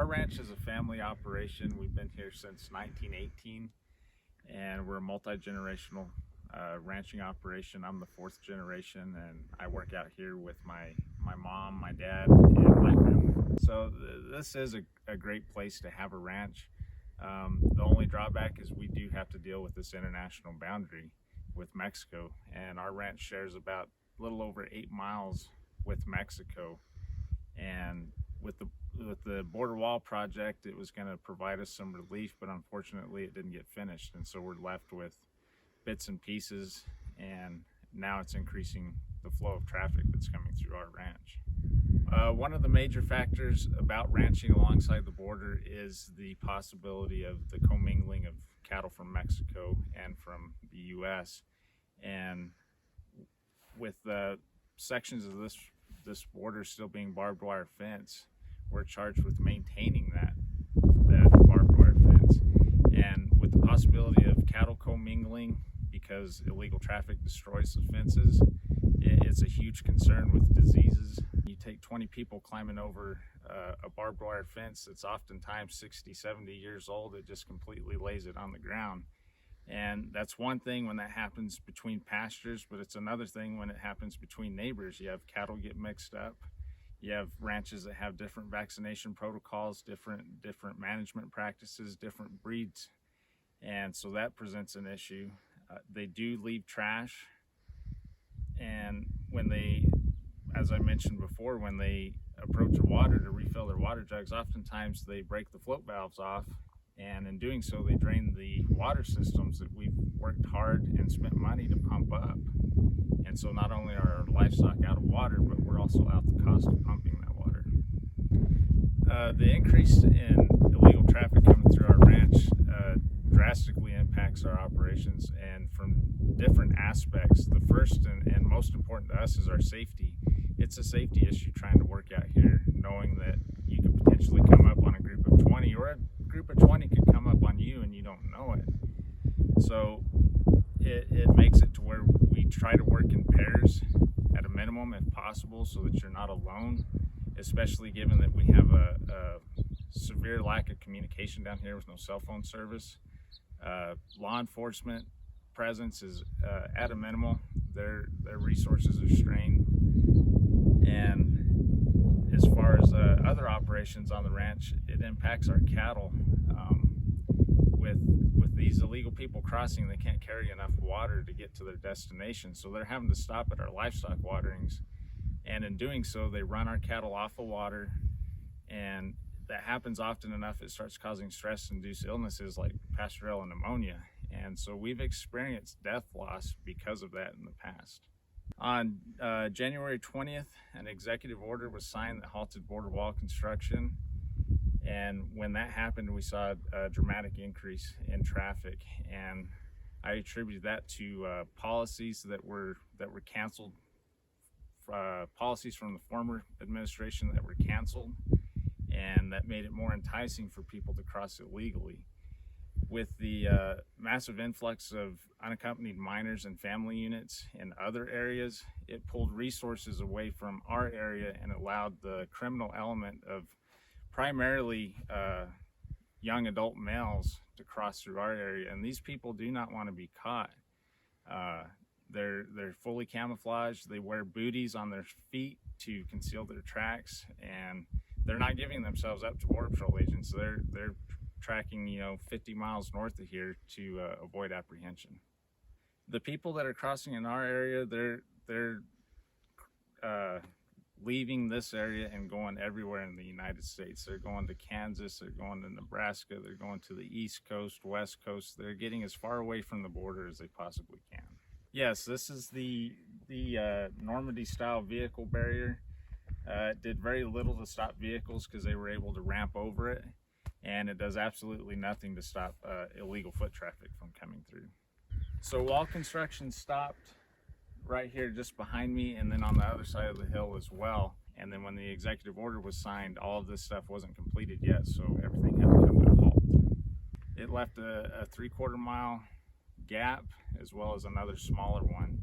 Our ranch is a family operation. We've been here since 1918, and we're a multi-generational ranching operation. I'm the fourth generation, and I work out here with my mom, my dad, and my family. So this is a great place to have a ranch. The only drawback is we do have to deal with this international boundary with Mexico, and our ranch shares about a little over 8 miles with Mexico. And with the border wall project, it was going to provide us some relief, but unfortunately it didn't get finished, and so we're left with bits and pieces, and now it's increasing the flow of traffic that's coming through our ranch. One of the major factors about ranching alongside the border is the possibility of the commingling of cattle from Mexico and from the U.S. And with sections of this border still being barbed wire fence, we're charged with maintaining that barbed wire fence. And with the possibility of cattle commingling, because illegal traffic destroys the fences, it's a huge concern with diseases. You take 20 people climbing over a barbed wire fence that's oftentimes 60, 70 years old, it just completely lays it on the ground. And that's one thing when that happens between pastures, but it's another thing when it happens between neighbors. You have cattle get mixed up. You have ranches that have different vaccination protocols, different management practices, different breeds. And so that presents an issue. They do leave trash. And when they, as I mentioned before, when they approach the water to refill their water jugs, oftentimes they break the float valves off, and in doing so they drain the water systems that we've worked hard and spent money to pump up. And so not only are our livestock out of water, but we're also out the cost of pumping that water. The increase in illegal traffic coming through our ranch drastically impacts our operations, and from different aspects. The first and most important to us is our safety. It's a safety issue trying to work out here, knowing that you could potentially come up on a group of 20, or a group of 20 could come up on you and you don't know it. So it makes it to where we try to work in pairs at a minimum if possible, so that you're not alone, especially given that we have a severe lack of communication down here with no cell phone service. Law enforcement presence is at a minimal. Their resources are strained. And as far as other operations on the ranch, it impacts our cattle. With these illegal people crossing, they can't carry enough water to get to their destination, so they're having to stop at our livestock waterings, and in doing so they run our cattle off of water, and that happens often enough it starts causing stress-induced illnesses like pasteurella pneumonia, and so we've experienced death loss because of that in the past. On January 20th, an executive order was signed that halted border wall construction. And when that happened, we saw a dramatic increase in traffic, and I attribute that to policies that were canceled, policies from the former administration that were canceled, and that made it more enticing for people to cross illegally. With the massive influx of unaccompanied minors and family units in other areas, it pulled resources away from our area and allowed the criminal element of primarily young adult males to cross through our area, and these people do not want to be caught. They're fully camouflaged. They wear booties on their feet to conceal their tracks, and they're not giving themselves up to Border Patrol agents. They're tracking 50 miles north of here to avoid apprehension. The people that are crossing in our area, they're leaving this area and going everywhere in the United States. They're going to Kansas, they're going to Nebraska, they're going to the East Coast, West Coast. They're getting as far away from the border as they possibly can. Yes, this is the Normandy style vehicle barrier. It did very little to stop vehicles because they were able to ramp over it, and it does absolutely nothing to stop illegal foot traffic from coming through. So wall construction stopped right here just behind me, and then on the other side of the hill as well. And then when the executive order was signed, all of this stuff wasn't completed yet, so everything had to come to a halt. It left a 3/4 mile gap as well as another smaller one.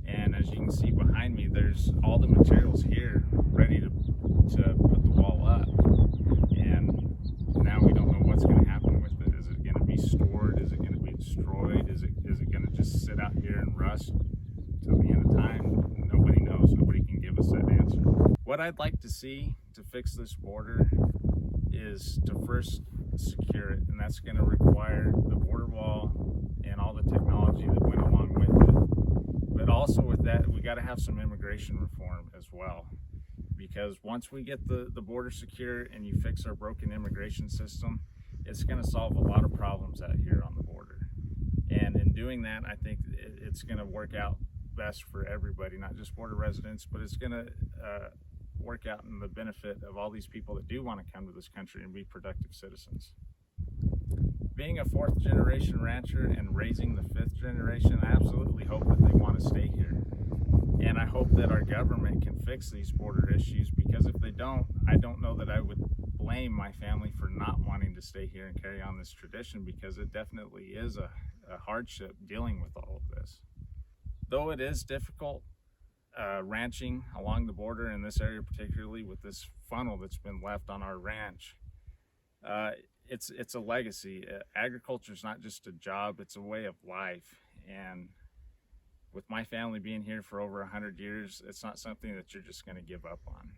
And as you can see behind me, there's all the materials here ready to put the wall up. And What I'd like to see to fix this border is to first secure it, and that's going to require the border wall and all the technology that went along with it. But also with that, we got to have some immigration reform as well, because once we get the border secure and you fix our broken immigration system, it's going to solve a lot of problems out here on the border. And in doing that, I think it's going to work out best for everybody, not just border residents, but it's going to work out in the benefit of all these people that do want to come to this country and be productive citizens. Being a fourth generation rancher and raising the fifth generation, I absolutely hope that they want to stay here. And I hope that our government can fix these border issues, because if they don't, I don't know that I would blame my family for not wanting to stay here and carry on this tradition, because it definitely is a hardship dealing with all of this. Though it is difficult, ranching along the border in this area, particularly with this funnel that's been left on our ranch, it's a legacy. Agriculture is not just a job, it's a way of life. And with my family being here for over 100 years, it's not something that you're just going to give up on.